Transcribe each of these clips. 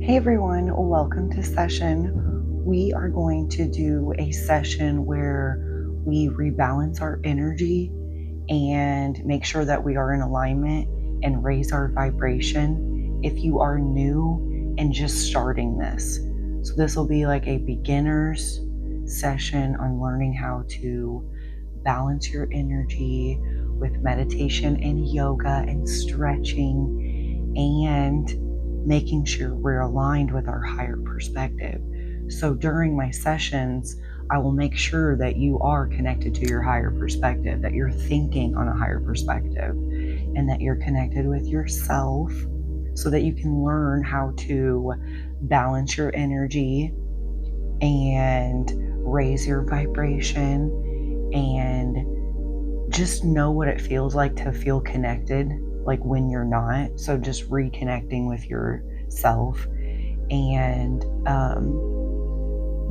Hey everyone, welcome to session. We are going to do a session where we rebalance our energy and make sure that we are in alignment and raise our vibration if you are new and just starting this. So this will be like a beginner's session on learning how to balance your energy with meditation and yoga and stretching and making sure we're aligned with our higher perspective. So during my sessions, I will make sure that you are connected to your higher perspective, that you're thinking on a higher perspective, and that you're connected with yourself so that you can learn how to balance your energy and raise your vibration and just know what it feels like to feel connected, like when you're not. So just reconnecting with yourself. And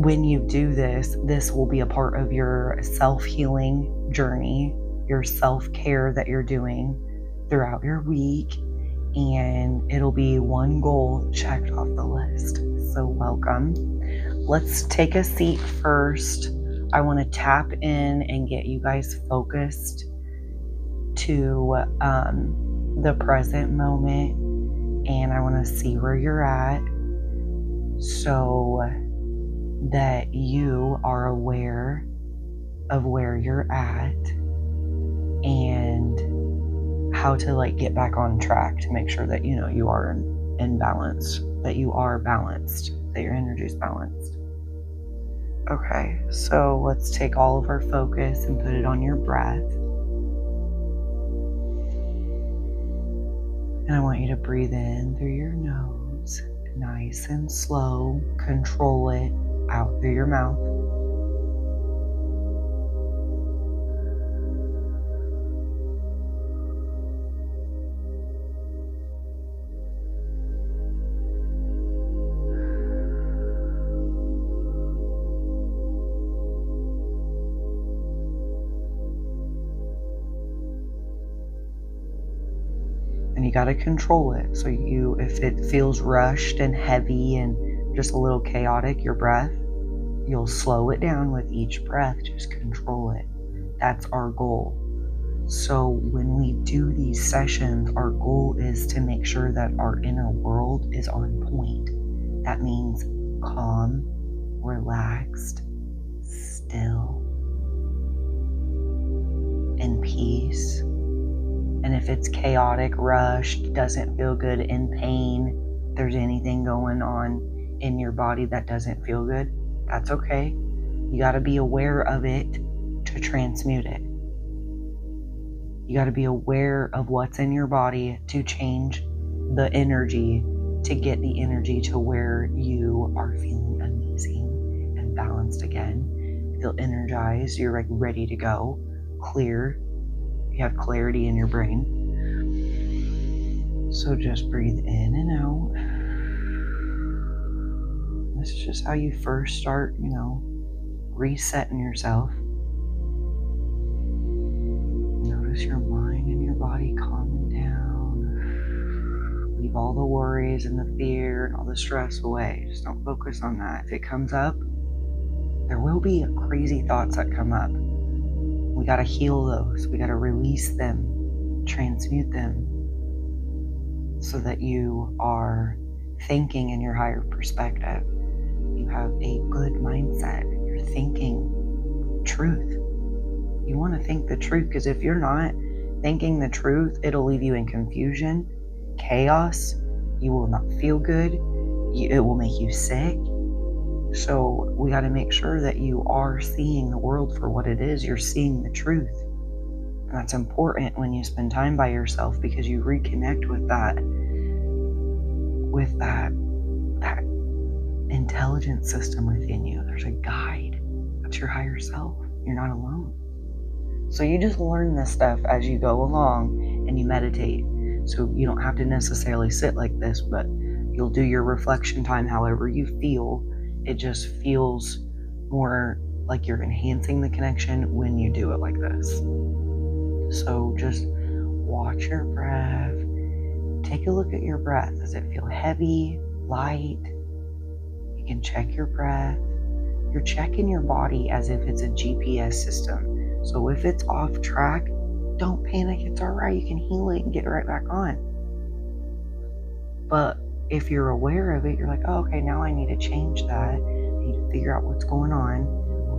when you do this, this will be a part of your self-healing journey, your self-care that you're doing throughout your week. And it'll be one goal checked off the list. So welcome. Let's take a seat first. I want to tap in and get you guys focused to the present moment, and I want to see where you're at so that you are aware of where you're at and how to get back on track to make sure that you are in balance, that you are balanced, that your energy is balanced. Okay, so let's take all of our focus and put it on your breath. And I want you to breathe in through your nose, nice and slow. Control it out through your mouth. And you got to control it. So if it feels rushed and heavy and just a little chaotic, your breath, you'll slow it down with each breath. Just control it. That's our goal. So when we do these sessions, our goal is to make sure that our inner world is on point. That means calm, relaxed, still, in peace. And if it's chaotic, rushed, doesn't feel good, in pain, there's anything going on in your body that doesn't feel good, that's okay. You got to be aware of it to transmute it. You got to be aware of what's in your body to change the energy, to get the energy to where you are feeling amazing and balanced again. Feel energized. You're ready to go, clear. You have clarity in your brain. So just breathe in and out. This is just how you first start, resetting yourself. Notice your mind and your body calming down. Leave all the worries and the fear and all the stress away. Just don't focus on that. If it comes up, there will be crazy thoughts that come up. We got to heal those. We got to release them, transmute them, so that you are thinking in your higher perspective. You have a good mindset. You're thinking truth. You want to think the truth, because if you're not thinking the truth, it'll leave you in confusion, chaos. You will not feel good. It will make you sick. So we got to make sure that you are seeing the world for what it is. You're seeing the truth. And that's important when you spend time by yourself, because you reconnect with that intelligence system within you. There's a guide. That's your higher self. You're not alone. So you just learn this stuff as you go along and you meditate. So you don't have to necessarily sit like this, but you'll do your reflection time however you feel. It just feels more like you're enhancing the connection when you do it like this. So just watch your breath. Take a look at your breath. Does it feel heavy? light. You can check your breath. You're checking your body as if it's a GPS system. So if it's off track, don't panic. It's all right. You can heal it and get right back on. But if you're aware of it, you're like, oh, okay, now I need to change that. I need to figure out what's going on,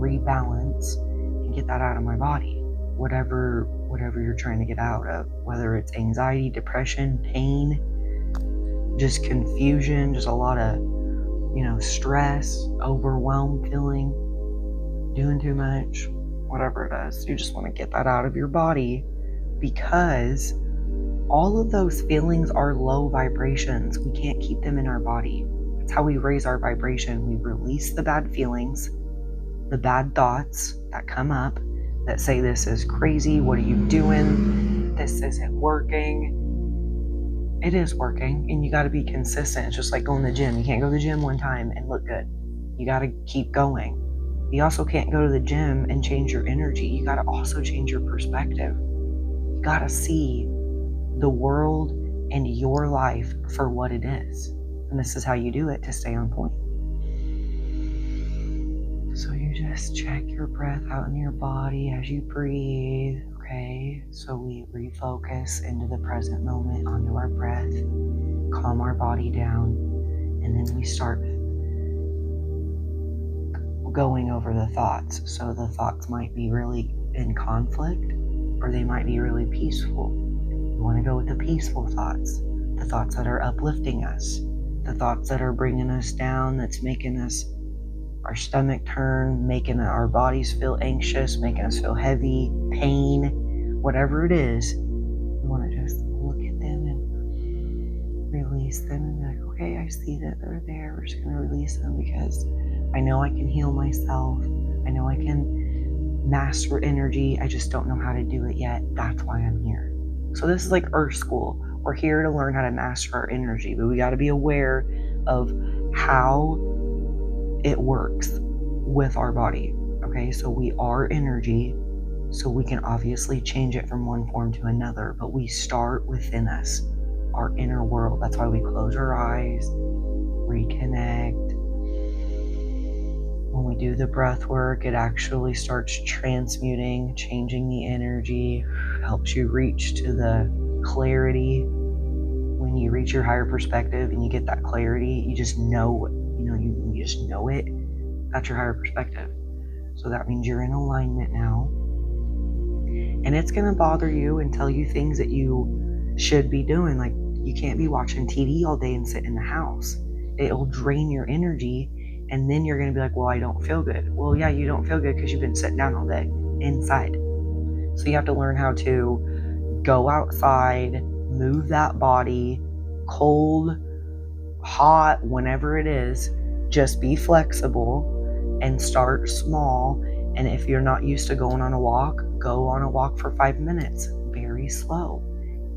rebalance, and get that out of my body. Whatever you're trying to get out of, whether it's anxiety, depression, pain, just confusion, just a lot of, stress, overwhelmed feeling, doing too much, whatever it is. You just want to get that out of your body, because all of those feelings are low vibrations. We can't keep them in our body. That's how we raise our vibration. We release the bad feelings, the bad thoughts that come up that say, this is crazy, what are you doing? This isn't working. It is working, and you got to be consistent. It's just like going to the gym. You can't go to the gym one time and look good. You got to keep going. You also can't go to the gym and change your energy. You got to also change your perspective. You got to see the world and your life for what it is. And this is how you do it to stay on point. So you just check your breath out in your body as you breathe. Okay, so we refocus into the present moment, onto our breath, calm our body down, and then we start going over the thoughts. So the thoughts might be really in conflict, or they might be really peaceful. You want to go with the peaceful thoughts, the thoughts that are uplifting us, the thoughts that are bringing us down, that's making us, our stomach turn, making our bodies feel anxious, making us feel heavy, pain, whatever it is. You want to just look at them and release them and be like, okay, I see that they're there. We're just going to release them because I know I can heal myself. I know I can master energy. I just don't know how to do it yet. That's why I'm here. So this is like Earth School. We're here to learn how to master our energy, but we got to be aware of how it works with our body. Okay, so we are energy, so we can obviously change it from one form to another, but we start within us, our inner world. That's why we close our eyes, reconnect. When we do the breath work, it actually starts transmuting, changing the energy, helps you reach to the clarity. When you reach your higher perspective and you get that clarity, you just know, you just know it. That's your higher perspective. So that means you're in alignment now. And it's going to bother you and tell you things that you should be doing. Like, you can't be watching TV all day and sit in the house. It'll drain your energy. And then you're going to be like, well, I don't feel good. Well, yeah, you don't feel good because you've been sitting down all day inside. So you have to learn how to go outside, move that body, cold, hot, whenever it is. Just be flexible and start small. And if you're not used to going on a walk, go on a walk for 5 minutes, very slow.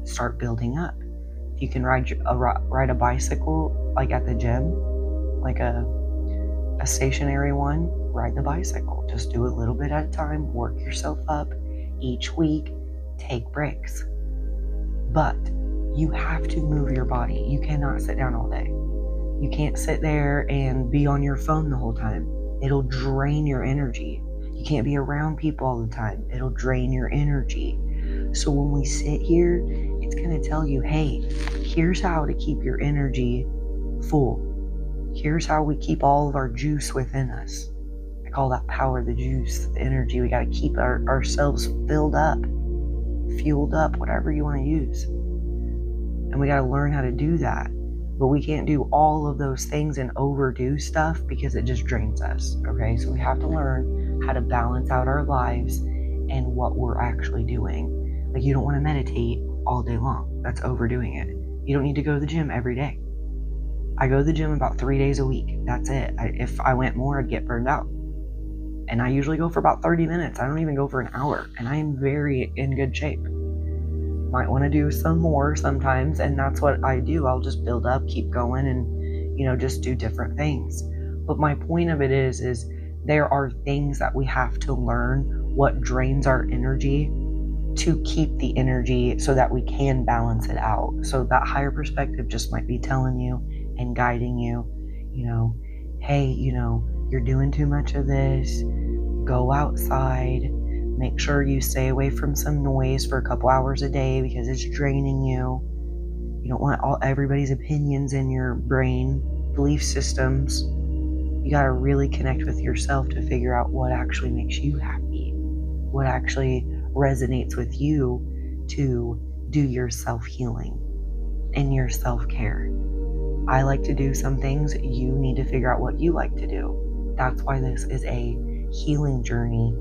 Start building up. If you can ride a bicycle, like at the gym, like a stationary one, ride the bicycle. Just do a little bit at a time, work yourself up. Each week, take breaks. But you have to move your body. You cannot sit down all day. You can't sit there and be on your phone the whole time. It'll drain your energy. You can't be around people all the time. It'll drain your energy. So when we sit here, it's going to tell you, hey, here's how to keep your energy full. Here's how we keep all of our juice within us. I call that power the juice, the energy. We got to keep ourselves filled up, fueled up, whatever you want to use. And we got to learn how to do that. But we can't do all of those things and overdo stuff because it just drains us. Okay, so we have to learn how to balance out our lives and what we're actually doing. Like, you don't want to meditate all day long. That's overdoing it. You don't need to go to the gym every day. I go to the gym about 3 days a week. That's it. If I went more, I'd get burned out. And I usually go for about 30 minutes. I don't even go for an hour. And I am very in good shape. Might want to do some more sometimes, and that's what I do. I'll just build up, keep going, and just do different things. But my point of it is there are things that we have to learn what drains our energy to keep the energy so that we can balance it out. So that higher perspective just might be telling you, and guiding you, hey, you're doing too much of this. Go outside. Make sure you stay away from some noise for a couple hours a day because it's draining you. You don't want everybody's opinions in your brain, belief systems. You got to really connect with yourself to figure out what actually makes you happy, what actually resonates with you to do your self-healing and your self-care. I like to do some things. You need to figure out what you like to do. That's why this is a healing journey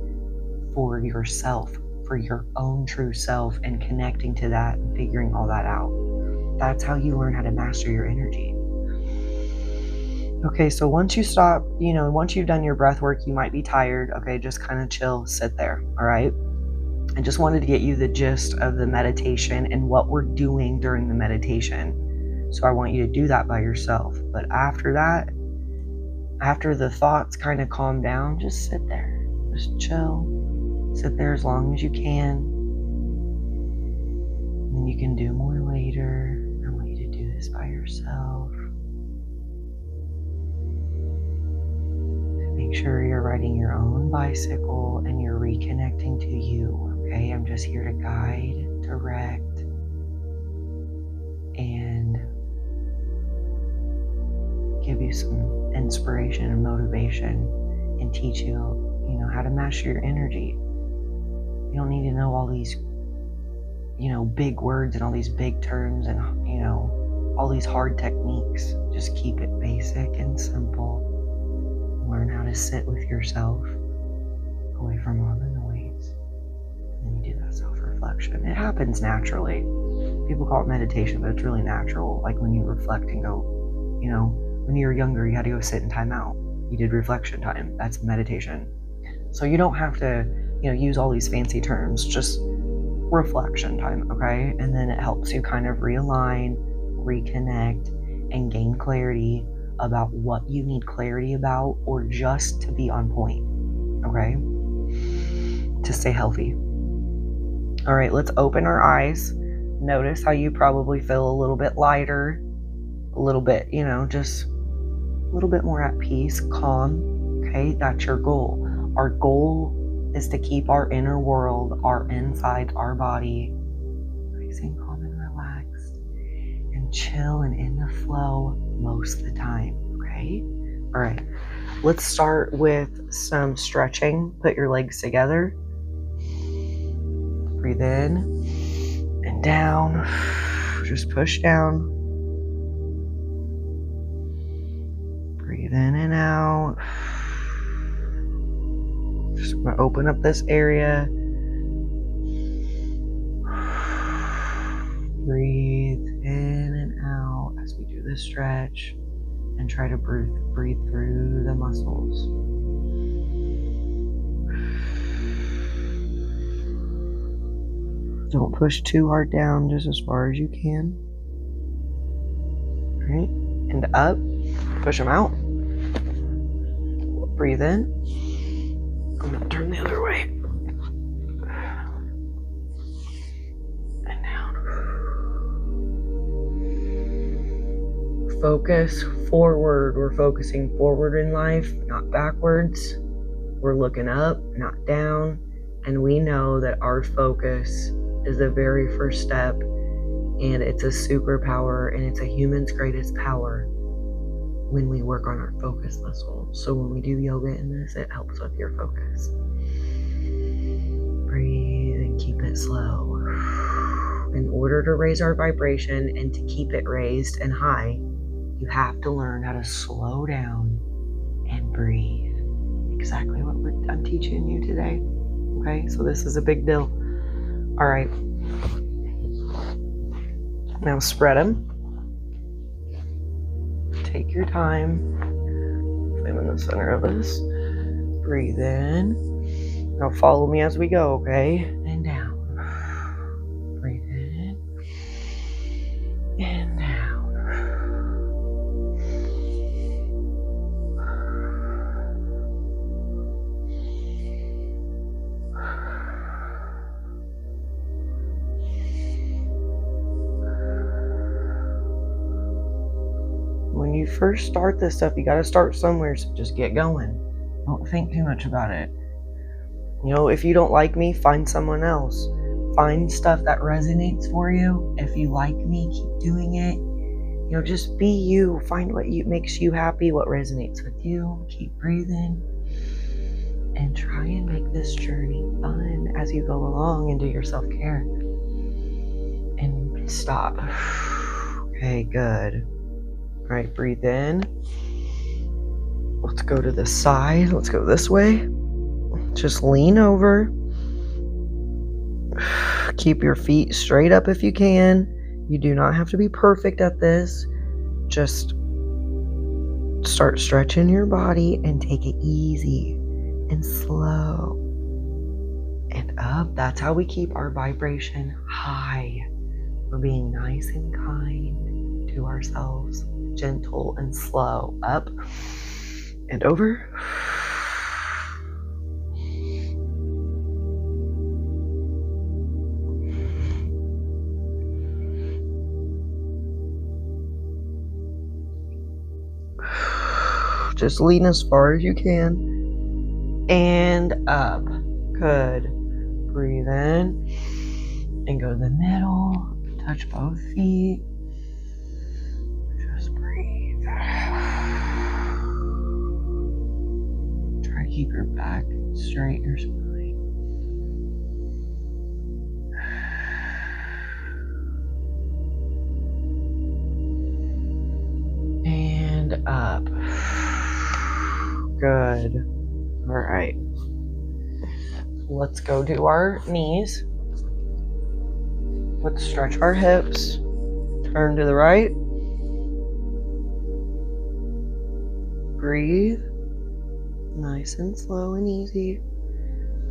for yourself, for your own true self, and connecting to that and figuring all that out. That's how you learn how to master your energy. Okay, so once you stop, once you've done your breath work, you might be tired. Okay, just kind of chill, sit there. All right. I just wanted to get you the gist of the meditation and what we're doing during the meditation. So I want you to do that by yourself. But after that, after the thoughts kind of calm down, just sit there, just chill, sit there as long as you can. And you can do more later. I want you to do this by yourself. Make sure you're riding your own bicycle and you're reconnecting to you, okay? I'm just here to guide, direct, and give you some inspiration and motivation and teach you, how to master your energy. You don't need to know all these, big words and all these big terms and, all these hard techniques. Just keep it basic and simple. Learn how to sit with yourself away from all the noise. And you do that self-reflection. It happens naturally. People call it meditation, but it's really natural. Like when you reflect and go, when you were younger, you had to go sit in time out. You did reflection time. That's meditation. So you don't have to, use all these fancy terms. Just reflection time, okay? And then it helps you kind of realign, reconnect, and gain clarity about what you need clarity about, or just to be on point, okay? To stay healthy. All right, let's open our eyes. Notice how you probably feel a little bit lighter, a little bit, just a little bit more at peace, calm, okay? That's your goal. Our goal is to keep our inner world, our inside, our body, nice and calm and relaxed, and chill and in the flow most of the time, okay? All right, let's start with some stretching. Put your legs together. Breathe in and down. Just push down. Breathe in and out. Just gonna open up this area. Breathe in and out as we do this stretch, and try to breathe through the muscles. Don't push too hard down, just as far as you can. All right, and up, push them out. Breathe in. I'm gonna turn the other way. And down. Focus forward. We're focusing forward in life, not backwards. We're looking up, not down. And we know that our focus is the very first step, and it's a superpower, and it's a human's greatest power when we work on our focus muscle. So when we do yoga in this, it helps with your focus. Breathe and keep it slow. In order to raise our vibration and to keep it raised and high, you have to learn how to slow down and breathe. Exactly what I'm teaching you today. Okay, so this is a big deal. All right. Now spread them. Take your time. I'm in the center of this. Breathe in. Now follow me as we go, okay? And down. Breathe in. And down. When when you first start this stuff, you got to start somewhere, so just get going. Don't think too much about it. You know, if you don't like me, find someone else. Find stuff that resonates for you. If you like me, keep doing it. You know, just be you. Find what makes you happy, what resonates with you. Keep breathing. And try and make this journey fun as you go along and do your self-care. And stop. Okay, good. All right, breathe in. Let's go to the side. Let's go this way. Just lean over. Keep your feet straight up if you can. You do not have to be perfect at this. Just start stretching your body and take it easy and slow and up. That's how we keep our vibration high. We're being nice and kind to ourselves, gentle and slow. Up and over. Just lean as far as you can. And up. Good. Breathe in. And go to the middle. Touch both feet. Just breathe. Try to keep your back straight, your spine. And up. Good. All right. Let's go do our knees. Let's stretch our hips. Turn to the right. Breathe. Nice and slow and easy.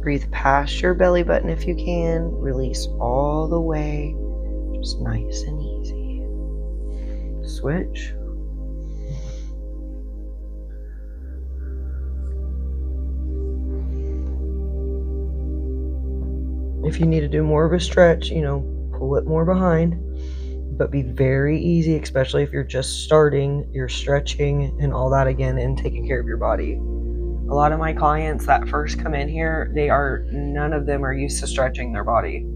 Breathe past your belly button if you can. Release all the way. Just nice and easy. Switch. If you need to do more of a stretch, you know, pull it more behind, but be very easy, especially if you're just starting, you're stretching and all that again and taking care of your body. A lot of my clients that first come in here, none of them are used to stretching their body.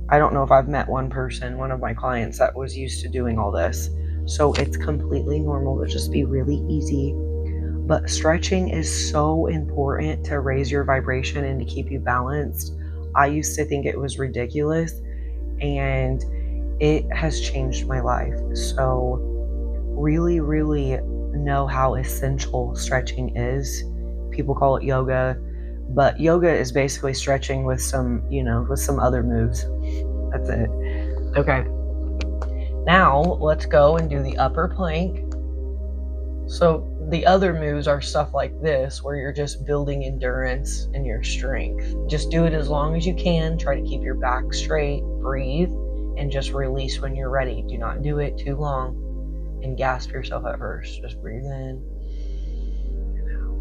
I don't know if I've met one of my clients that was used to doing all this. So it's completely normal to just be really easy. But stretching is so important to raise your vibration and to keep you balanced. I used to think it was ridiculous, and it has changed my life. So really, really know how essential stretching is. People call it yoga, but yoga is basically stretching with some other moves. That's it. Okay. Now let's go and do the upper plank. So the other moves are stuff like this, where you're just building endurance and your strength. Just do it as long as you can. Try to keep your back straight. Breathe and just release when you're ready. Do not do it too long and gasp yourself at first. Just breathe in and out.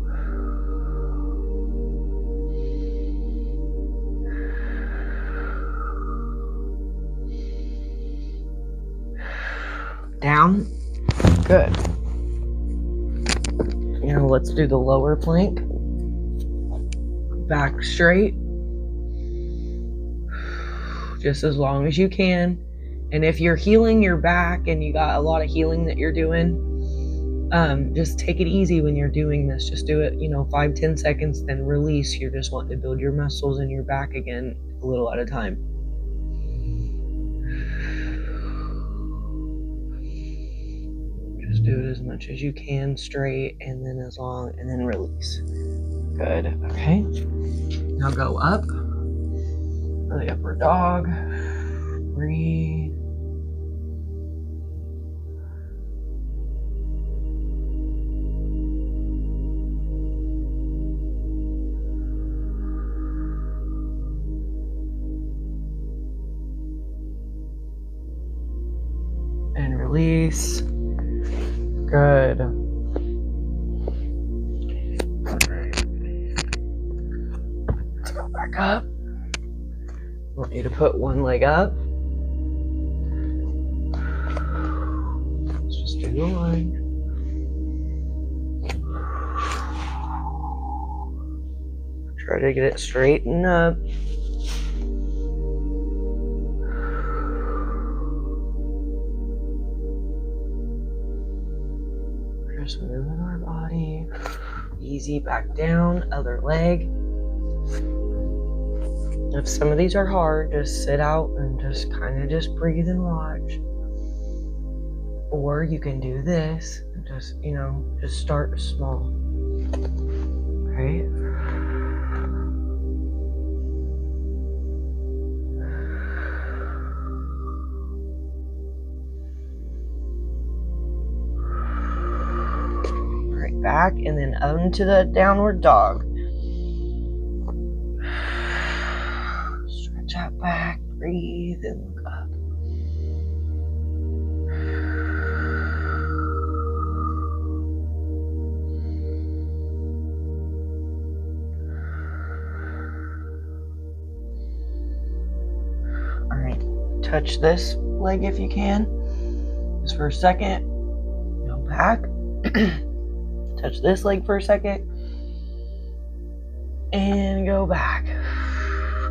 Down. Good. Now let's do the lower plank. Back straight. Just as long as you can. And if you're healing your back and you got a lot of healing that you're doing, just take it easy when you're doing this. Just do it, 5-10 seconds, then release. You're just wanting to build your muscles in your back again, a little at a time. Just do it as much as you can straight, and then and then release. Good. Okay. Now go up. The upper dog. Breathe. And release. Good. All right. Let's go back up. I want you to put one leg up. Let's just do the line. Try to get it straightened up. Just moving our body. Easy, back down, other leg. If some of these are hard, just sit out and just kind of just breathe and watch. Or you can do this and just, just start small. Okay? Right, back and then onto the downward dog. Stretch out back, breathe and look up. Touch this leg if you can, just for a second. Go back. Touch this leg for a second, and go back,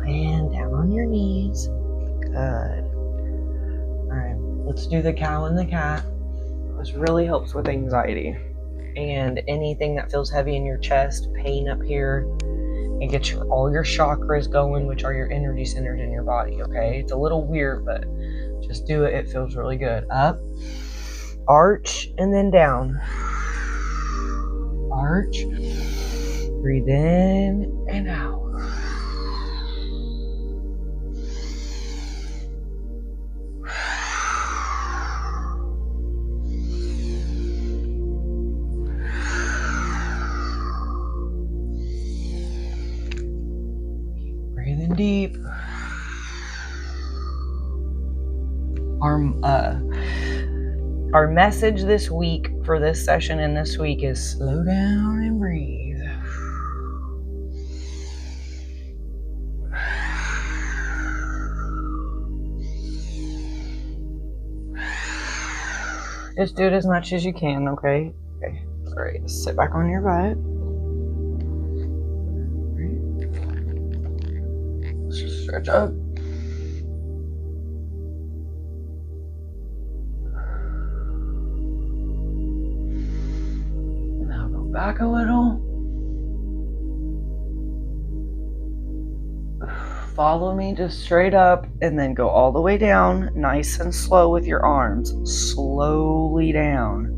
and down on your knees. Good. All right, let's do the cow and the cat. This really helps with anxiety and anything that feels heavy in your chest, pain up here. It gets all your chakras going, which are your energy centers in your body, okay? It's a little weird, but just do it. It feels really good. Up, arch, and then down. Arch, breathe in and out. Breathing deep. Our message this week for this session and this week is slow down and breathe. Just do it as much as you can, okay? Okay. All right, sit back on your butt. Let's just stretch up. Now go back a little. Follow me just straight up and then go all the way down, nice and slow with your arms. Slowly down.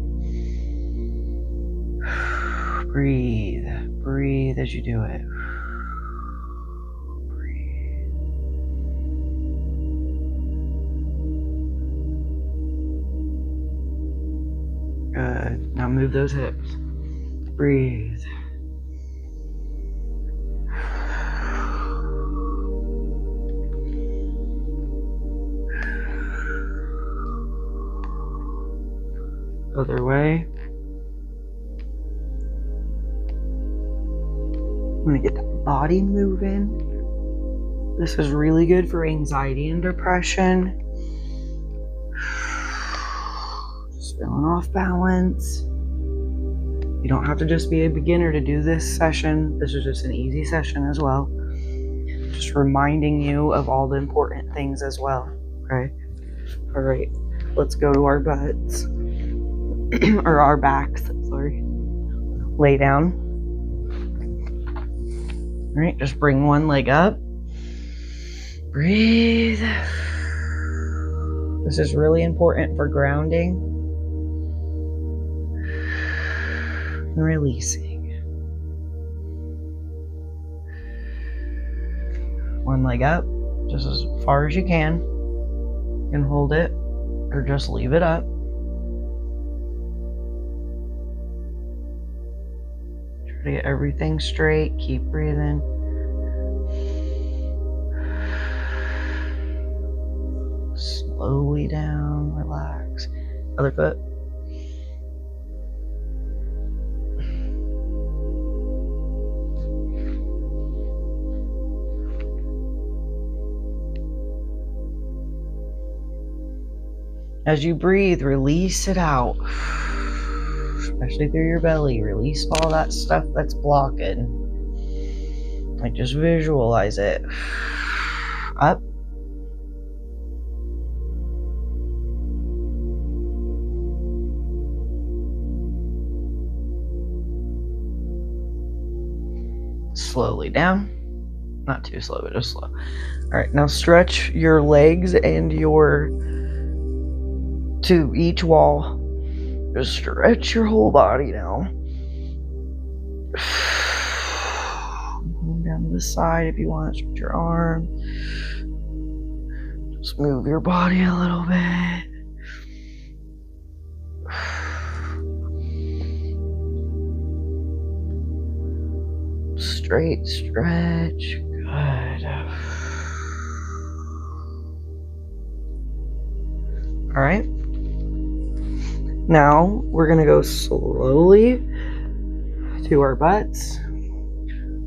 Breathe. Breathe as you do it. Breathe. Good. Now move those hips. Breathe. Other way. I'm going to get that body moving. This is really good for anxiety and depression. Just feeling off balance. You don't have to just be a beginner to do this session. This is just an easy session as well. Just reminding you of all the important things as well. Okay? All right. Let's go to our butts. Or our backs, sorry. Lay down. All right, just bring one leg up. Breathe. This is really important for grounding and releasing. One leg up, just as far as you can. You can hold it or just leave it up. To get everything straight, keep breathing. Slowly down, relax. Other foot. As you breathe, release it out. Especially through your belly. Release all that stuff that's blocking. Like, just visualize it. Up. Slowly down. Not too slow, but just slow. All right, now stretch your legs and to each wall. Just stretch your whole body now. Move down to the side if you want. Stretch your arm. Just move your body a little bit. Straight stretch. Good. All right. Now we're going to go slowly to our butts.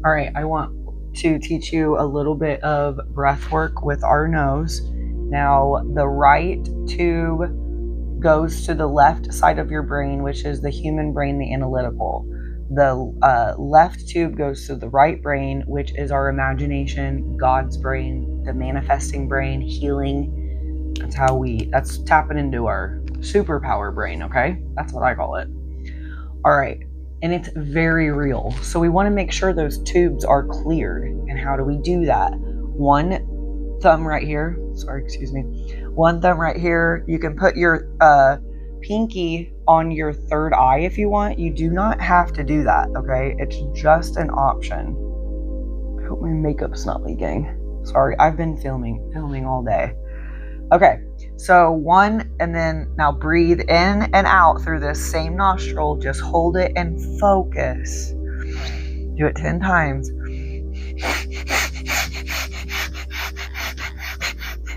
All right. I want to teach you a little bit of breath work with our nose. Now, the right tube goes to the left side of your brain, which is the human brain, the analytical. The left tube goes to the right brain, which is our imagination, God's brain, the manifesting brain, healing. That's tapping into our superpower brain, okay? That's what I call it. All right. And it's very real. So we want to make sure those tubes are cleared. And how do we do that? One thumb right here. One thumb right here. You can put your pinky on your third eye if you want. You do not have to do that, okay? It's just an option. I hope my makeup's not leaking. Sorry, I've been filming all day. Okay, so one, and then now breathe in and out through this same nostril. Just hold it and focus. Do it 10 times.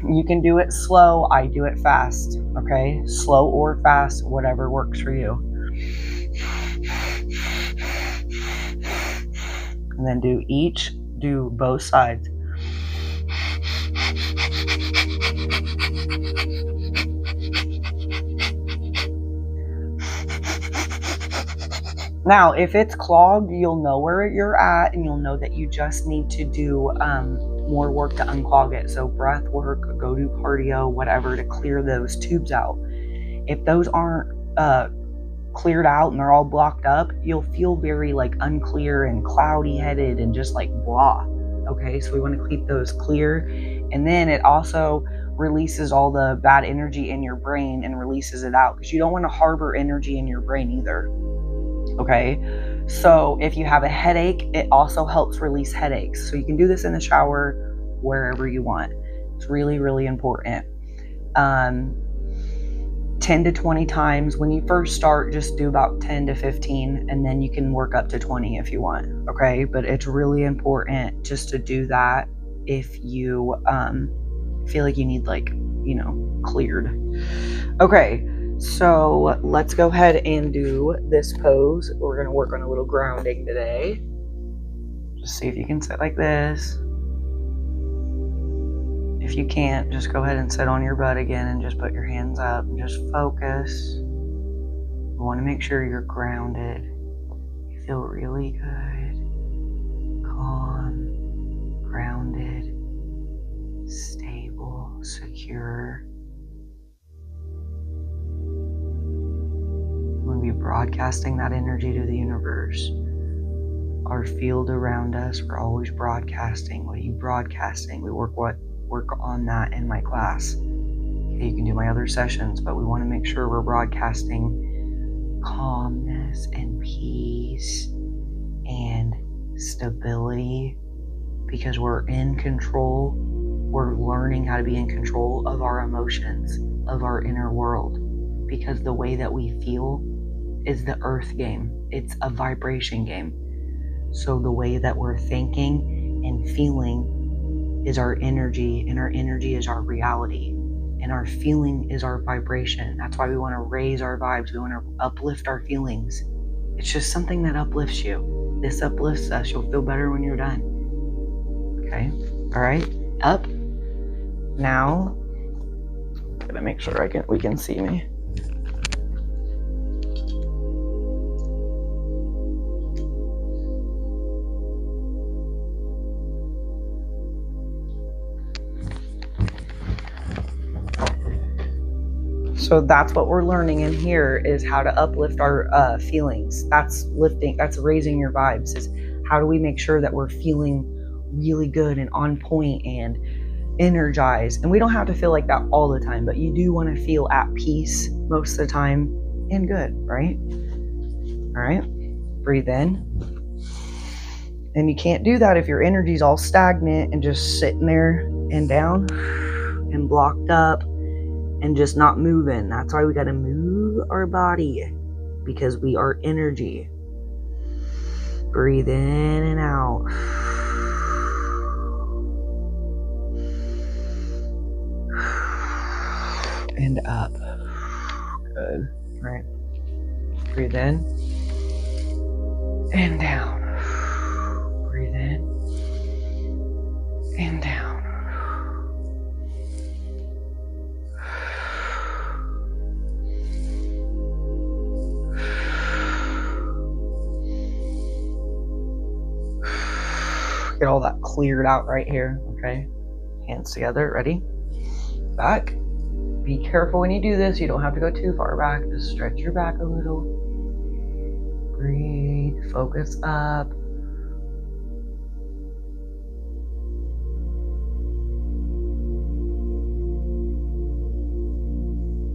You can do it slow. I do it fast, okay? Slow or fast, whatever works for you. And then do both sides. Now, if it's clogged, you'll know where you're at, and you'll know that you just need to do more work to unclog it. So breath work, go do cardio, whatever, to clear those tubes out. If those aren't cleared out and they're all blocked up, you'll feel very like unclear and cloudy headed and just like blah. Okay, so we want to keep those clear. And then it also releases all the bad energy in your brain and releases it out, because you don't want to harbor energy in your brain either. Okay, so if you have a headache, it also helps release headaches. So you can do this in the shower, wherever you want. It's really, really important. 10 to 20 times. When you first start, just do about 10 to 15, and then you can work up to 20 if you want. Okay, but it's really important just to do that if you feel like you need, like, cleared. Okay. So let's go ahead and do this pose. We're going to work on a little grounding today. Just see if you can sit like this. If you can't, just go ahead and sit on your butt again and just put your hands up and just focus. You want to make sure you're grounded. You feel really good, calm, grounded, stable, secure. Be broadcasting that energy to the universe. Our field around us, we're always broadcasting. What are you broadcasting? We work on that in my class. Okay, you can do my other sessions, but we want to make sure we're broadcasting calmness and peace and stability, because we're in control. We're learning how to be in control of our emotions, of our inner world, because the way that we feel is the earth game. It's a vibration game. So the way that we're thinking and feeling is our energy, and our energy is our reality, and our feeling is our vibration. That's why we want to raise our vibes. We want to uplift our feelings. It's just something that uplifts you. This uplifts us. You'll feel better when you're done. Okay? All right? Up. Now, I'm gonna make sure we can see me. So that's what we're learning in here, is how to uplift our feelings. That's lifting, that's raising your vibes, is how do we make sure that we're feeling really good and on point and energized. And we don't have to feel like that all the time, but you do want to feel at peace most of the time and good, right? All right, breathe in. And you can't do that if your energy's all stagnant and just sitting there and down and blocked up and just not moving. That's why we got to move our body, because we are energy. Breathe in and out. And up. Good. All right. Breathe in and down. Breathe in and down. Get all that cleared out right here, okay? Hands together, ready? Back. Be careful when you do this. You don't have to go too far back. Just stretch your back a little. Breathe, focus up.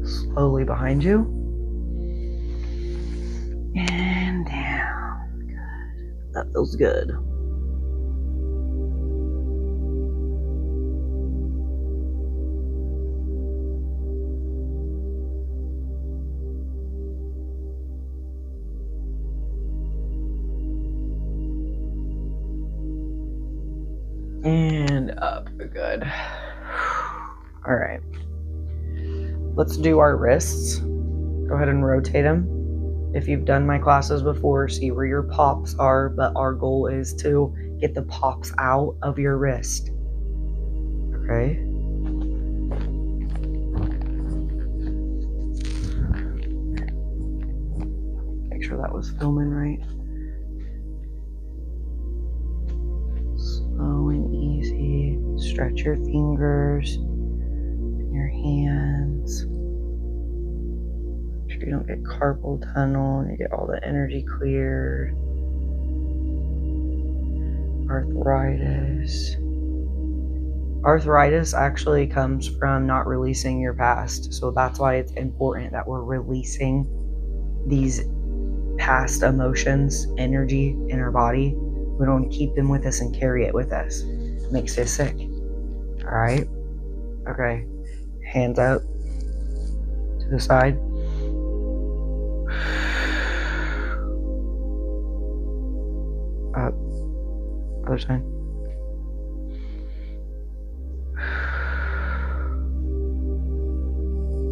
Slowly behind you. And down. Good. That feels good. And up. Good. All right. Let's do our wrists. Go ahead and rotate them. If you've done my classes before, see where your pops are, but our goal is to get the pops out of your wrist. Okay? Make sure that was filming right. Slow and easy. Stretch your fingers and your hands. Make sure you don't get carpal tunnel and you get all the energy cleared. Arthritis. Arthritis actually comes from not releasing your past. So that's why it's important that we're releasing these past emotions, energy in our body. We don't keep them with us and carry it with us. It makes us sick. All right? Okay. Hands out to the side. Up. Other side.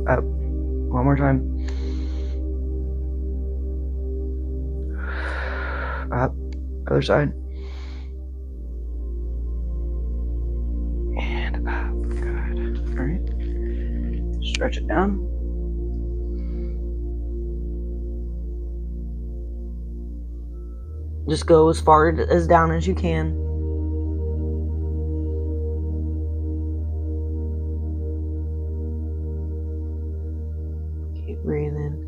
Up. One more time. Up. Other side. And up. Good. All right. Stretch it down. Just go as far as down as you can. Keep breathing.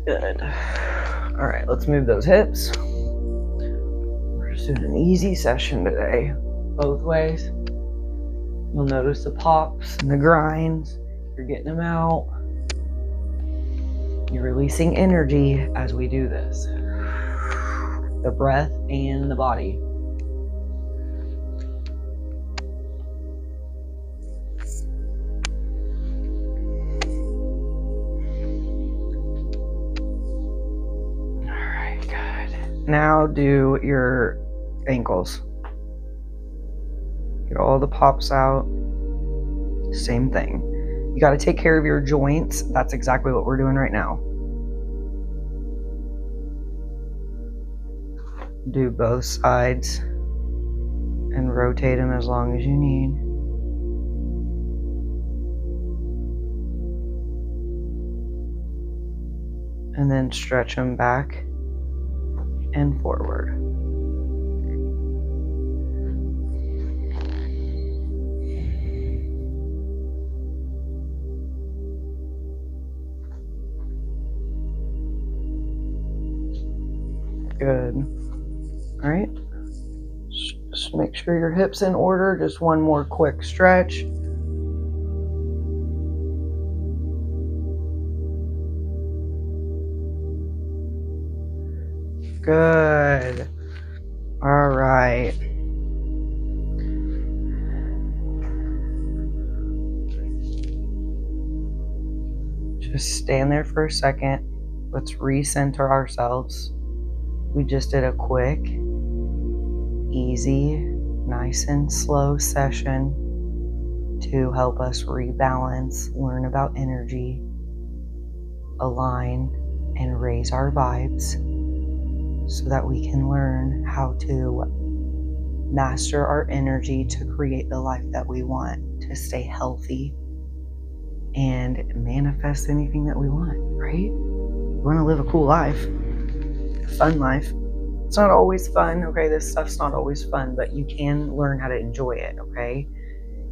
Good. All right, let's move those hips. We're just doing an easy session today, both ways. You'll notice the pops and the grinds. You're getting them out. You're releasing energy as we do this. The breath and the body. All right, good. Now do your ankles. Get all the pops out. Same thing. You got to take care of your joints. That's exactly what we're doing right now. Do both sides and rotate them as long as you need. And then stretch them back and forward. Good. All right. Just make sure your hips in order. Just one more quick stretch. Good. All right. Just stand there for a second. Let's recenter ourselves. We just did a quick, easy, nice and slow session to help us rebalance, learn about energy, align, and raise our vibes so that we can learn how to master our energy to create the life that we want, to stay healthy and manifest anything that we want, right? We want to live a cool life, a fun life. It's not always fun, okay? This stuff's not always fun, but you can learn how to enjoy it, okay?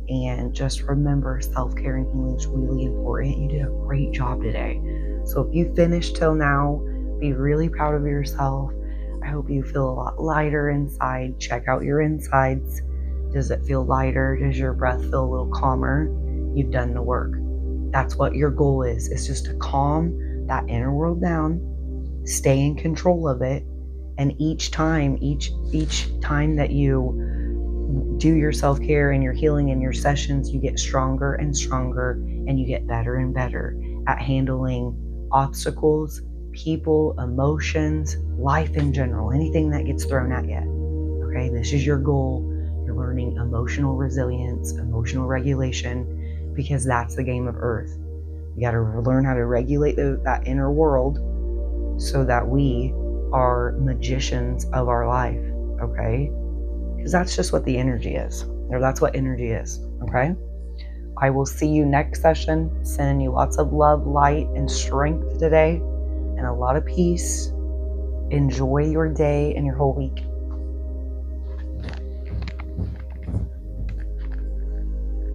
And just remember, self-care and healing is really important. You did a great job today. So if you finished till now, be really proud of yourself. I hope you feel a lot lighter inside. Check out your insides. Does it feel lighter? Does your breath feel a little calmer? You've done the work. That's what your goal is. It's just to calm that inner world down, stay in control of it, and each time that you do your self-care and your healing and your sessions, you get stronger and stronger, and you get better and better at handling obstacles, people, emotions, life in general, anything that gets thrown at you. Okay, this is your goal. You're learning emotional resilience, emotional regulation, because that's the game of Earth. We got to learn how to regulate that inner world so that we are magicians of our life, okay? Because that's just what the energy is, or that's what energy is, okay? I will see you next session. Sending you lots of love, light, and strength today, and a lot of peace. Enjoy your day and your whole week.